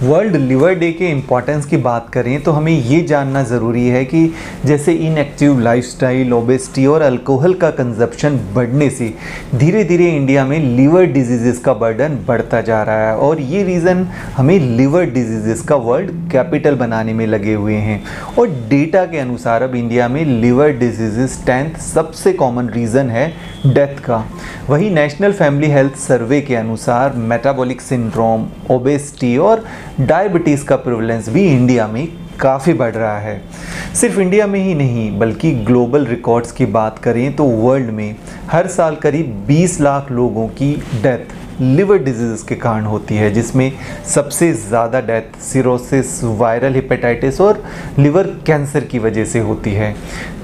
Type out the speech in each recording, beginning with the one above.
World liver day के importance की बात करें तो हमें ये जानना ज़रूरी है कि जैसे इनएक्टिव लाइफस्टाइल, ओबेसिटी और अल्कोहल का कंजप्शन बढ़ने से धीरे धीरे इंडिया में लिवर डिजीज़ का बर्डन बढ़ता जा रहा है और ये रीज़न हमें लिवर डिजीज़ का वर्ल्ड कैपिटल बनाने में लगे हुए हैं। और डेटा के अनुसार अब इंडिया में लिवर डिजीज़ 10th सबसे कॉमन रीज़न है डेथ का। वही नेशनल फैमिली हेल्थ सर्वे के अनुसार मेटाबॉलिक सिंड्रोम, ओबेसिटी और डायबिटीज़ का प्रेवलेंस भी इंडिया में काफ़ी बढ़ रहा है। सिर्फ इंडिया में ही नहीं बल्कि ग्लोबल रिकॉर्ड्स की बात करें तो वर्ल्ड में हर साल करीब 20 लाख लोगों की डेथ लिवर डिजीज़ के कारण होती है, जिसमें सबसे ज़्यादा डेथ सिरोसिस, वायरल हेपेटाइटिस और लिवर कैंसर की वजह से होती है।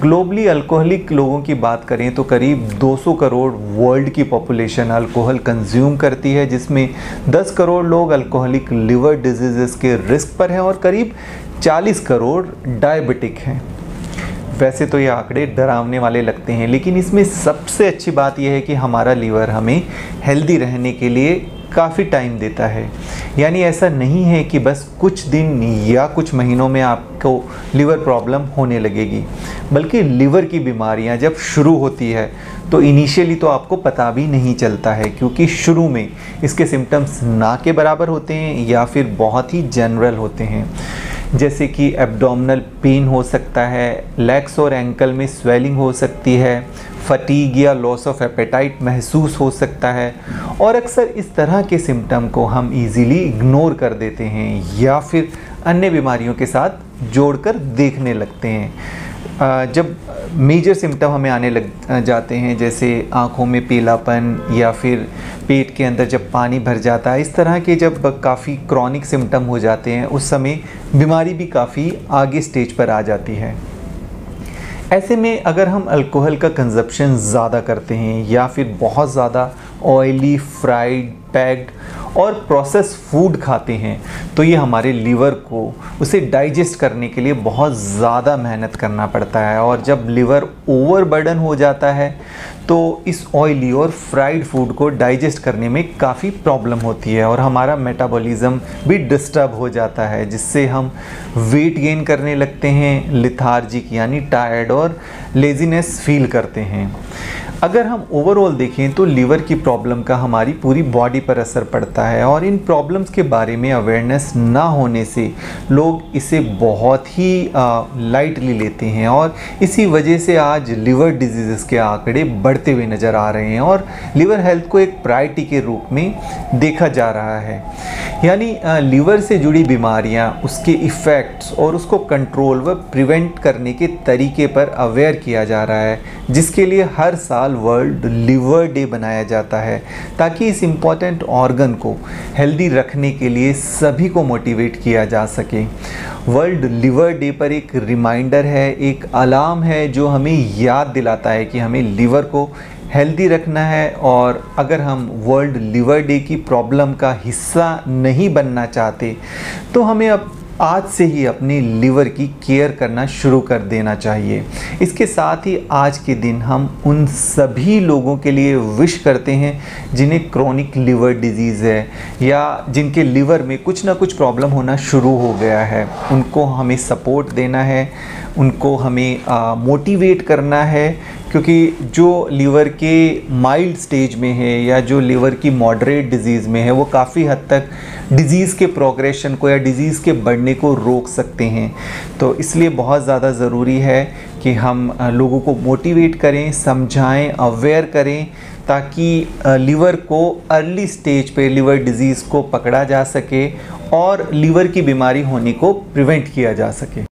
ग्लोबली अल्कोहलिक लोगों की बात करें तो करीब 200 करोड़ वर्ल्ड की पॉपुलेशन अल्कोहल कंज्यूम करती है, जिसमें 10 करोड़ लोग अल्कोहलिक लिवर डिजीज़ के रिस्क पर हैं और करीब 40 करोड़ डायबिटिक हैं। वैसे तो ये आंकड़े डरावने वाले लगते हैं, लेकिन इसमें सबसे अच्छी बात यह है कि हमारा लीवर हमें हेल्दी रहने के लिए काफ़ी टाइम देता है। यानी ऐसा नहीं है कि बस कुछ दिन या कुछ महीनों में आपको लिवर प्रॉब्लम होने लगेगी, बल्कि लिवर की बीमारियां जब शुरू होती है तो इनिशियली तो आपको पता भी नहीं चलता है, क्योंकि शुरू में इसके सिम्टम्स ना के बराबर होते हैं या फिर बहुत ही जनरल होते हैं। जैसे कि एब्डोमिनल पेन हो सकता है, लेग्स और एंकल में स्वेलिंग हो सकती है, फटीग या लॉस ऑफ एपेटाइट महसूस हो सकता है और अक्सर इस तरह के सिम्टम को हम इजीली इग्नोर कर देते हैं या फिर अन्य बीमारियों के साथ जोड़कर देखने लगते हैं। जब मेजर सिम्टम हमें आने लग जाते हैं, जैसे आँखों में पीलापन या फिर पेट के अंदर जब पानी भर जाता है, इस तरह के जब काफ़ी क्रॉनिक सिम्टम हो जाते हैं, उस समय बीमारी भी काफ़ी आगे स्टेज पर आ जाती है। ऐसे में अगर हम अल्कोहल का कंजप्शन ज़्यादा करते हैं या फिर बहुत ज़्यादा ऑयली, फ्राइड, पैक्ड और प्रोसेस फूड खाते हैं तो ये हमारे लीवर को उसे डाइजेस्ट करने के लिए बहुत ज़्यादा मेहनत करना पड़ता है और जब लीवर ओवरबर्डन हो जाता है तो इस ऑयली और फ्राइड फूड को डाइजेस्ट करने में काफ़ी प्रॉब्लम होती है और हमारा मेटाबॉलिज्म भी डिस्टर्ब हो जाता है, जिससे हम वेट गेन करने लगते हैं, लिथार्जिक यानी टायर्ड और लेज़ीनेस फील करते हैं। अगर हम ओवरऑल देखें तो लीवर की प्रॉब्लम का हमारी पूरी बॉडी पर असर पड़ता है और इन प्रॉब्लम्स के बारे में अवेयरनेस ना होने से लोग इसे बहुत ही लाइटली लेते हैं और इसी वजह से आज लिवर डिजीज़ के आंकड़े बढ़ते हुए नज़र आ रहे हैं और लिवर हेल्थ को एक प्रायोरिटी के रूप में देखा जा रहा है। यानी लीवर से जुड़ी बीमारियां, उसके इफ़ेक्ट्स और उसको कंट्रोल व प्रिवेंट करने के तरीके पर अवेयर किया जा रहा है, जिसके लिए हर साल वर्ल्ड लिवर डे बनाया जाता है ताकि इस इम्पॉर्टेंट ऑर्गन को हेल्दी रखने के लिए सभी को मोटिवेट किया जा सके। वर्ल्ड लिवर डे पर एक रिमाइंडर है, एक अलार्म है जो हमें याद दिलाता है कि हमें लिवर को हेल्दी रखना है और अगर हम वर्ल्ड लिवर डे की प्रॉब्लम का हिस्सा नहीं बनना चाहते तो हमें अब आज से ही अपने लिवर की केयर करना शुरू कर देना चाहिए। इसके साथ ही आज के दिन हम उन सभी लोगों के लिए विश करते हैं जिन्हें क्रोनिक लिवर डिजीज़ है या जिनके लिवर में कुछ ना कुछ प्रॉब्लम होना शुरू हो गया है। उनको हमें सपोर्ट देना है, उनको हमें मोटिवेट करना है, क्योंकि जो लिवर के माइल्ड स्टेज में है या जो लिवर की मॉडरेट डिजीज़ में है वो काफ़ी हद तक डिज़ीज़ के प्रोग्रेशन को या डिज़ीज़ के बढ़ने को रोक सकते हैं। तो इसलिए बहुत ज़्यादा ज़रूरी है कि हम लोगों को मोटिवेट करें, समझाएं, अवेयर करें ताकि लिवर को अर्ली स्टेज पे लिवर डिज़ीज़ को पकड़ा जा सके और लिवर की बीमारी होने को प्रिवेंट किया जा सके।